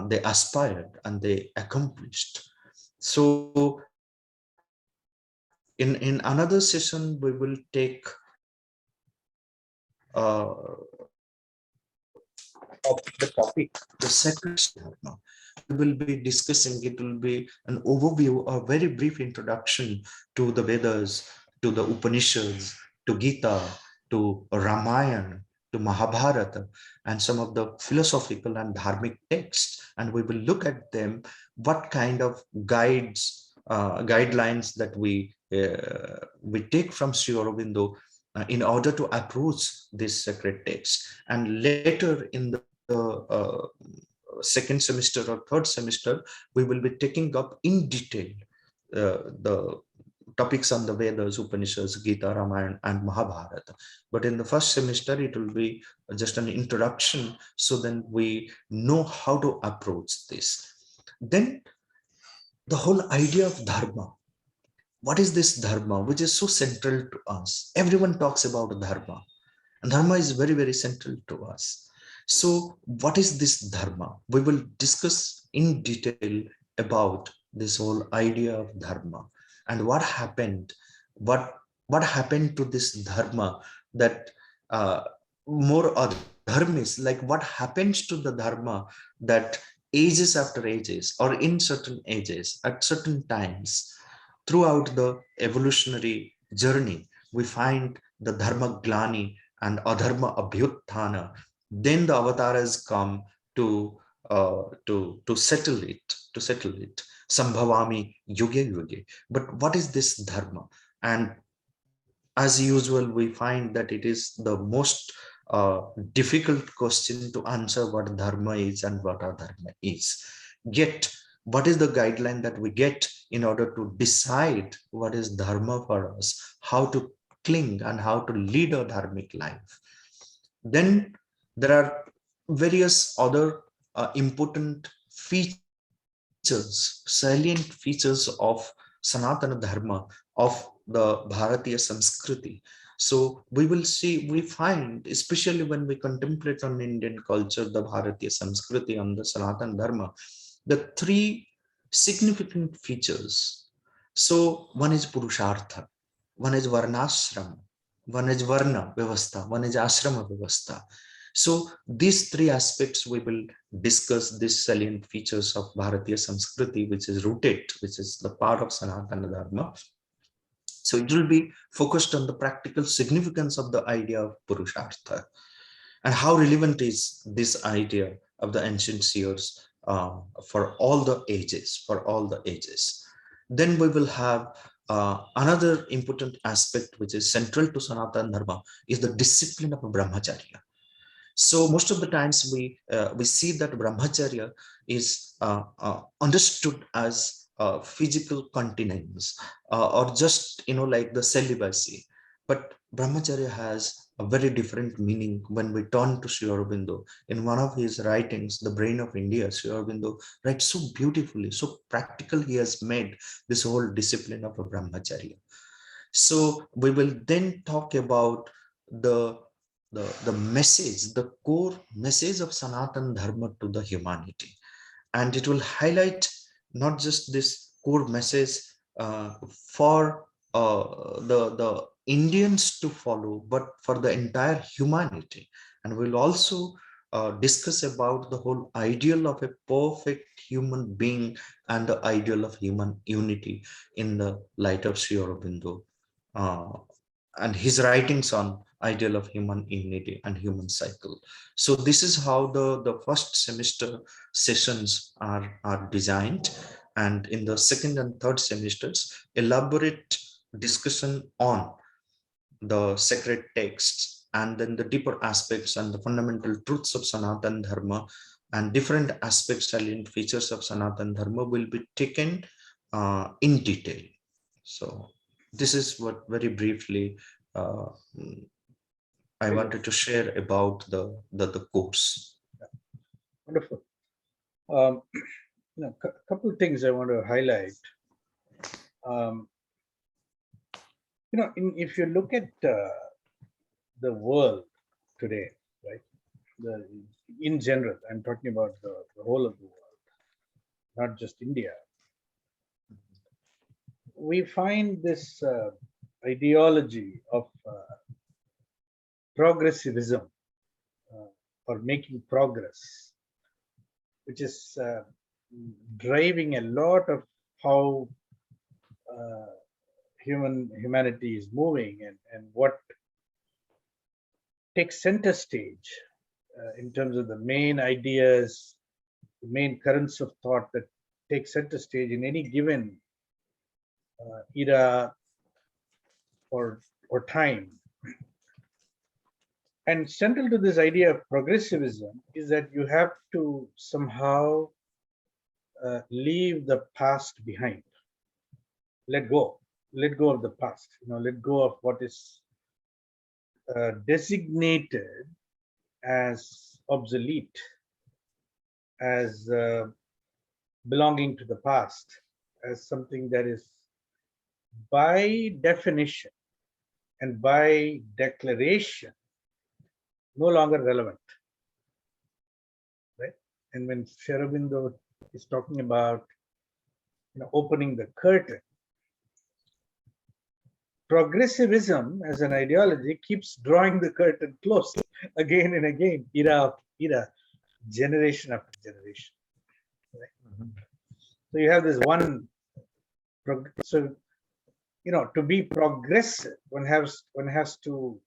Speaker 3: they aspired and they accomplished. So in another session, we will take of the topic, the sacred dharma. We will be discussing, it will be an overview, a very brief introduction to the Vedas, to the Upanishads, to Gita, to Ramayana, to Mahabharata, and some of the philosophical and dharmic texts. And we will look at them, what kind of guidelines that we take from Sri Aurobindo in order to approach this sacred text. And later in the second semester or third semester, we will be taking up in detail the topics on the Vedas, Upanishads, Gita, Ramayana, and Mahabharata. But in the first semester, it will be just an introduction, so then we know how to approach this. Then the whole idea of dharma. What is this dharma, which is so central to us? Everyone talks about dharma, and dharma is very, very central to us. So what is this dharma? We will discuss in detail about this whole idea of dharma and what happened, what happened to this dharma, that more dharmis, like what happens to the dharma that ages after ages, or in certain ages, at certain times, throughout the evolutionary journey, we find the dharma glani and adharma abhyuthana. Then the avatars come to settle it, Sambhavami yuge yuge. But what is this dharma? And as usual, we find that it is the most difficult question to answer what dharma is and what adharma is. Yet, what is the guideline that we get in order to decide what is dharma for us, how to cling and how to lead a dharmic life? Then there are various other important features, salient features of Sanatana Dharma, of the Bharatiya Samskriti. So we find, especially when we contemplate on Indian culture, the Bharatiya Samskriti and the Sanatana Dharma, the three significant features. So one is Purushartha, one is Varnashrama, one is Varna Vyavastha, one is Ashrama Vyavastha. So these three aspects we will discuss, these salient features of Bharatiya Samskriti, which is rooted, which is the part of Sanatana Dharma. So it will be focused on the practical significance of the idea of Purushartha and how relevant is this idea of the ancient seers for all the ages, Then we will have another important aspect which is central to Sanatana Dharma is the discipline of brahmacharya. So most of the times we see that brahmacharya is understood as physical continence or just like the celibacy, but brahmacharya has a very different meaning when we turn to Sri Aurobindo. In one of his writings, The Brain of India, Sri Aurobindo writes so beautifully, so practical. He has made this whole discipline of a brahmacharya. So we will then talk about the message, the core message of Sanatana Dharma to the humanity. And it will highlight not just this core message for the Indians to follow, but for the entire humanity. And we'll also discuss about the whole ideal of a perfect human being and the ideal of human unity in the light of Sri Aurobindo and his writings on ideal of human unity and human cycle. So this is how the first semester sessions are designed. And in the second and third semesters, elaborate discussion on the sacred texts and then the deeper aspects and the fundamental truths of Sanatana Dharma and different aspects, salient features of Sanatana Dharma will be taken in detail. So this is what very briefly I wanted to share about the course.
Speaker 2: Wonderful. A couple of things I want to highlight. If you look at the world today, right? In general, I'm talking about the whole of the world, not just India. We find this ideology of progressivism or making progress, which is driving a lot of how humanity is moving and what takes center stage in terms of the main ideas, the main currents of thought that take center stage in any given era or time. And central to this idea of progressivism is that you have to somehow leave the past behind. Let go of the past. Let go of what is designated as obsolete, as belonging to the past, as something that is by definition and by declaration no longer relevant, right? And when Sri Aurobindo is talking about opening the curtain, progressivism as an ideology keeps drawing the curtain close again and again, era after era, generation after generation. Right? So you have this one. So to be progressive, one has to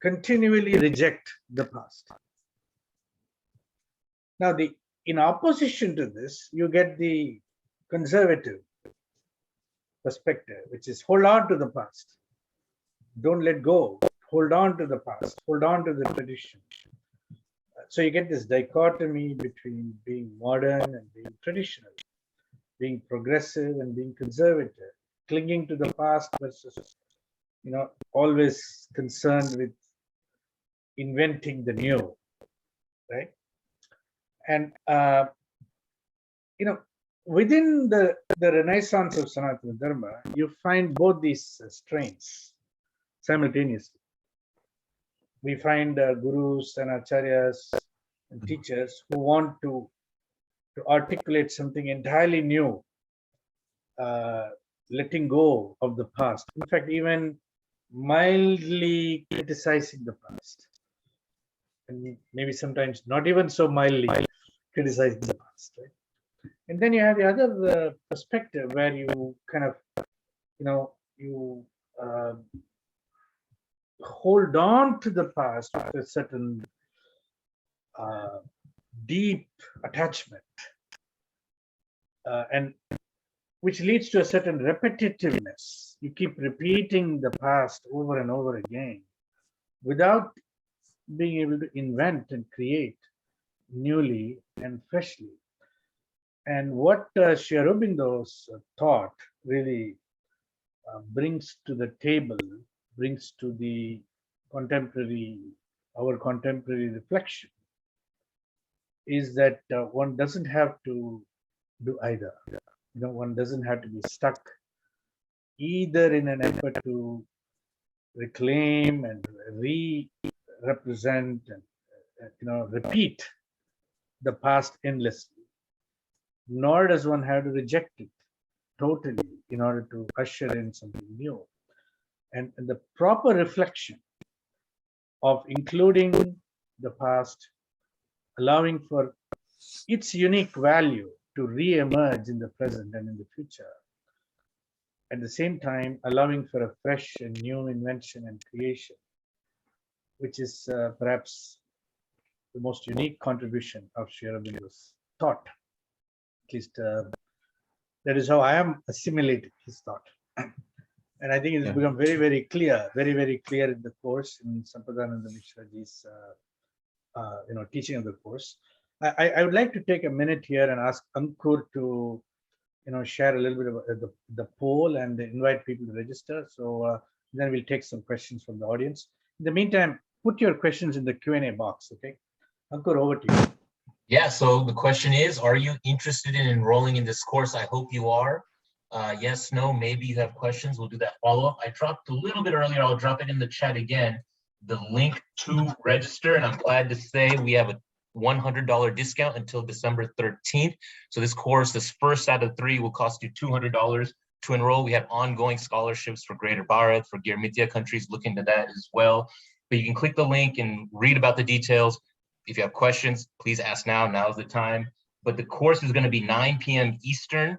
Speaker 2: continually reject the past. Now, in opposition to this, you get the conservative perspective, which is hold on to the past, don't let go, hold on to the past, hold on to the tradition. So you get this dichotomy between being modern and being traditional, being progressive and being conservative, clinging to the past versus, always concerned with inventing the new, right? And within the Renaissance of Sanatana Dharma, you find both these strains simultaneously. We find gurus and acharyas and teachers who want to articulate something entirely new, letting go of the past. In fact, even mildly criticizing the past, and maybe sometimes not even so mildly criticizing the past, right? And then you have the other perspective where you kind of, you hold on to the past with a certain deep attachment, and which leads to a certain repetitiveness. You keep repeating the past over and over again without being able to invent and create newly and freshly. And what Sri Aurobindo's thought really brings to the table, brings to the our contemporary reflection, is that one doesn't have to do either. One doesn't have to be stuck either in an effort to reclaim and represent and repeat the past endlessly, nor does one have to reject it totally in order to usher in something new. And the proper reflection of including the past, allowing for its unique value to re-emerge in the present and in the future, at the same time allowing for a fresh and new invention and creation, which is perhaps the most unique contribution of Sri Aurobindo's thought. At least that is how I am assimilating his thought. And I think it has become very, very clear, very, very clear in the course, in Sampradāmṇi Mishraji's teaching of the course. I would like to take a minute here and ask Ankur to share a little bit about the poll and invite people to register. So then we'll take some questions from the audience. In the meantime, put your questions in the Q&A box, okay? Ankur, over to you.
Speaker 1: Yeah, so the question is, are you interested in enrolling in this course? I hope you are. Yes, no, maybe you have questions. We'll do that follow-up. I dropped a little bit earlier. I'll drop it in the chat again, the link to register. And I'm glad to say we have a $100 discount until December 13th. So this course, this first out of 3, will cost you $200 to enroll. We have ongoing scholarships for Greater Bharat, for Girmitya countries. Look into that as well. But you can click the link and read about the details. If you have questions, please ask now. Now's the time. But the course is going to be 9 p.m. Eastern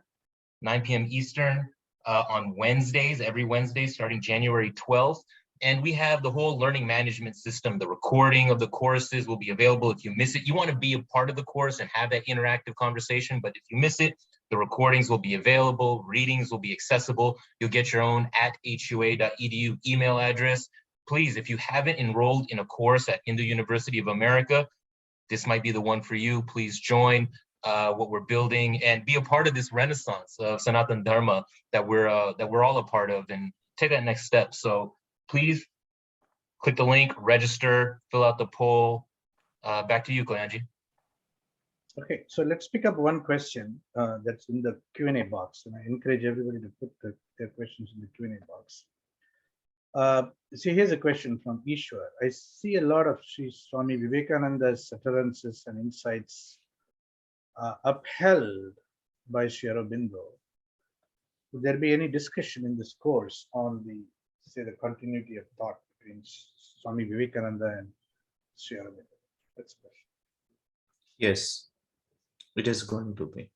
Speaker 1: on Wednesdays, every Wednesday, starting January 12th. And we have the whole learning management system. The recording of the courses will be available if you miss it. You want to be a part of the course and have that interactive conversation, but if you miss it, the recordings will be available, readings will be accessible. You'll get your own @hua.edu email address. Please, if you haven't enrolled in a course at Hindu University of America, this might be the one for you. Please join what we're building and be a part of this renaissance of Sanatana Dharma that we're all a part of, and take that next step. So please click the link, register, fill out the poll. Back to you, Kalyanji.
Speaker 2: Okay, so let's pick up one question that's in the Q&A box, and I encourage everybody to put their questions in the Q&A box. See, here's a question from Ishwar. I see a lot of Sri Swami Vivekananda's utterances and insights upheld by Sri Aurobindo. Would there be any discussion in this course on the continuity of thought between Swami Vivekananda and Sri Aurobindo? That's the question.
Speaker 3: Yes, it is going to be.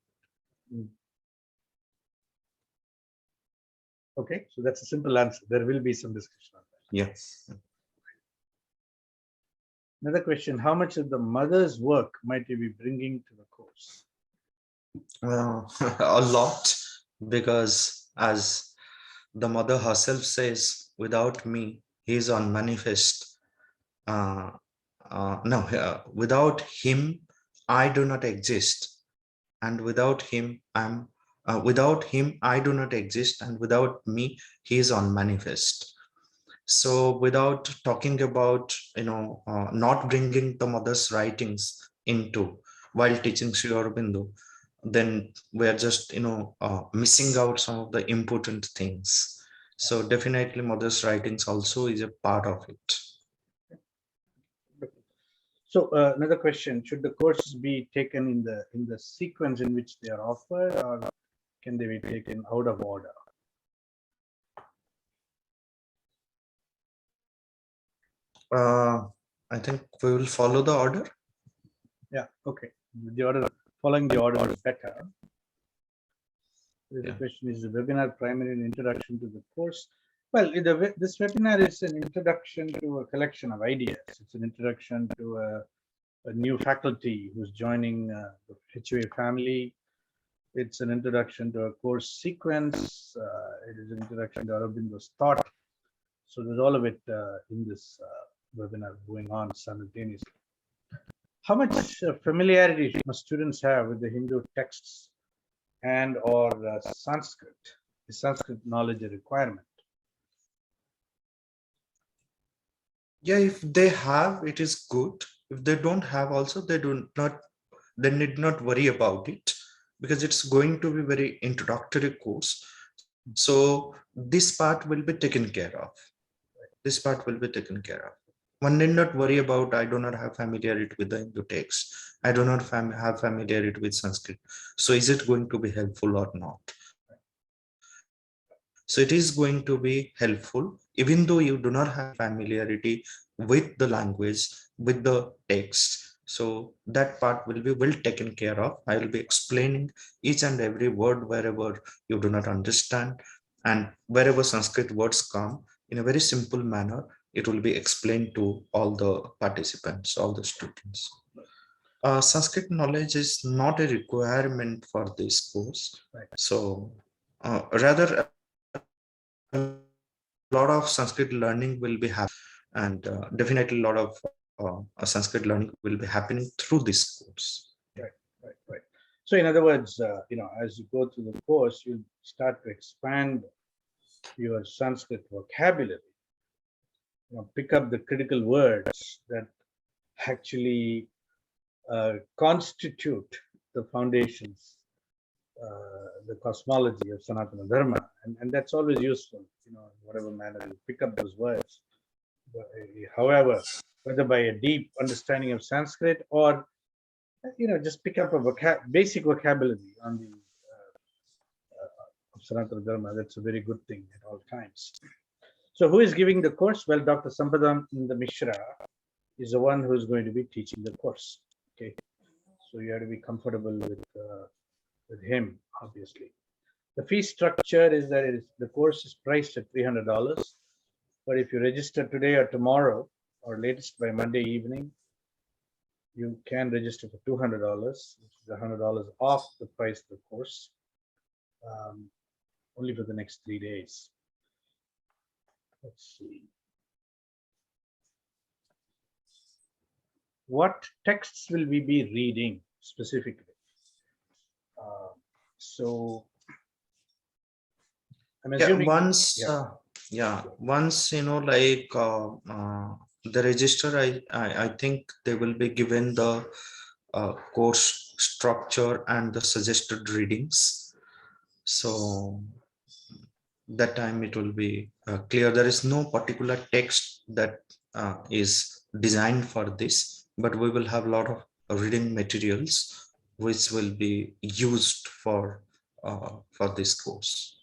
Speaker 2: Okay, so that's a simple answer. There will be some discussion on that.
Speaker 3: Yes.
Speaker 2: Another question, how much of the mother's work might you be bringing to the course?
Speaker 3: A lot, because as the mother herself says, without me, he is on manifest. Uh, no, without him, I do not exist, and without him, without him, I do not exist, and without me, he is on manifest. So, without talking about, not bringing the mother's writings into while teaching Sri Aurobindo, then we are just, missing out some of the important things. So, definitely, mother's writings also is a part of it.
Speaker 2: So another question, should the courses be taken in the sequence in which they are offered, or can they be taken out of order?
Speaker 3: I think we will follow the order.
Speaker 2: Yeah, okay. The order, following the order is better. The
Speaker 3: Yeah.
Speaker 2: question is the webinar primary an introduction to the course? Well, this webinar is an introduction to a collection of ideas. It's an introduction to a new faculty who's joining the HUA family. It's an introduction to a course sequence. It is an introduction to Aurobindo's thought. So there's all of it in this webinar going on simultaneously. How much familiarity must students have with the Hindu texts and or Sanskrit? Is Sanskrit knowledge a requirement?
Speaker 3: Yeah, if they have, it is good. If they don't have also, they need not worry about it, because it's going to be very introductory course. So this part will be taken care of. This part will be taken care of. One need not worry about, I do not have familiarity with the Hindu text. I do not have familiarity with Sanskrit. So is it going to be helpful or not? So it is going to be helpful, even though you do not have familiarity with the language, with the text. So that part will be well taken care of. I will be explaining each and every word wherever you do not understand, and wherever Sanskrit words come in a very simple manner, it will be explained to all the participants, all the students. Sanskrit knowledge is not a requirement for this course.
Speaker 2: Right.
Speaker 3: So rather, lot of Sanskrit learning will be happening, and definitely a lot of Sanskrit learning will be happening through this course.
Speaker 2: Right. So in other words, as you go through the course, you start to expand your Sanskrit vocabulary. Pick up the critical words that actually constitute the foundations, the cosmology of Sanatana Dharma, and that's always useful. In whatever manner you pick up those words. However, whether by a deep understanding of Sanskrit or just pick up a basic vocabulary on the of Sanatana Dharma, that's a very good thing at all times. So who is giving the course? Well, Dr. Sampradāmṇi Mishra is the one who is going to be teaching the course. Okay, so you have to be comfortable with him, obviously. The fee structure is that the course is priced at $300, but if you register today or tomorrow, or latest by Monday evening, you can register for $200, which is $100 off the price of the course, only for the next 3 days. Let's see. What texts will we be reading specifically? So I'm assuming.
Speaker 3: Once the register, I think they will be given the course structure and the suggested readings. So that time it will be clear. There is no particular text that is designed for this, but we will have a lot of reading materials which will be used for this course.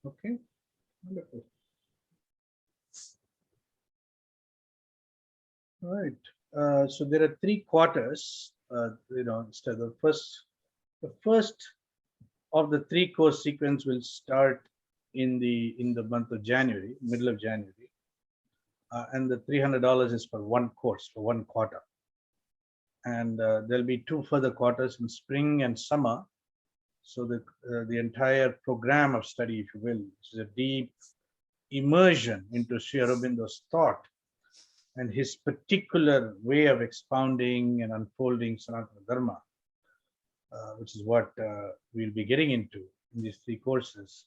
Speaker 2: Okay, wonderful. All right. So there are 3 quarters. The first of the 3-course sequence will start in the month of January, middle of January, and the $300 is for one course for one quarter. And there'll be 2 further quarters in spring and summer. So the entire program of study, if you will, which is a deep immersion into Sri Aurobindo's thought and his particular way of expounding and unfolding Sanatana Dharma, which is what we'll be getting into in these 3 courses.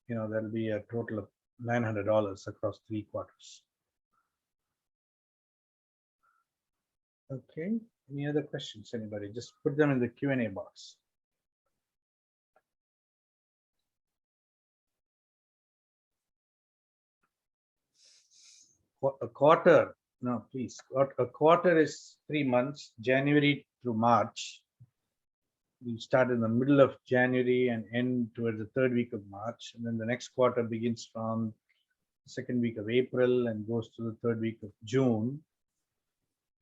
Speaker 2: There'll be a total of $900 across 3 quarters. Okay, any other questions, anybody? Just put them in the Q&A box. A quarter, no, please. A quarter is 3 months, January through March. We'll start in the middle of January and end towards the 3rd week of March. And then the next quarter begins from the 2nd week of April and goes to the 3rd week of June.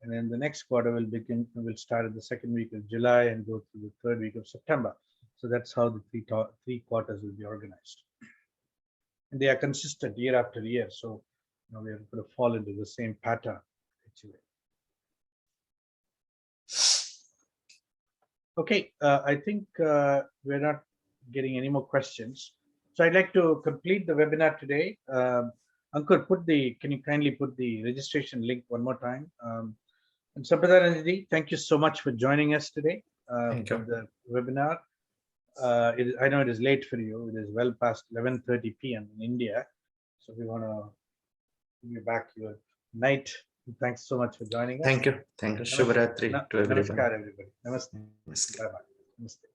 Speaker 2: And then the next quarter will start at the 2nd week of July and go through the 3rd week of September. So that's how the 3 quarters will be organized. And they are consistent year after year. So we are going to fall into the same pattern, actually. Okay, I think we're not getting any more questions. So I'd like to complete the webinar today. Ankur, can you kindly put the registration link one more time? And Sampradāmṇi, thank you so much for joining us today for the webinar. I know it is late for you. It is well past 11:30 p.m. in India. So we want to give you back your night. Thanks so much for joining us.
Speaker 3: Thank you. Thank you. Shubhratri to everyone.
Speaker 2: Namaskar, everybody. Namaste.
Speaker 3: Namaste.
Speaker 2: Bye-bye. Namaste.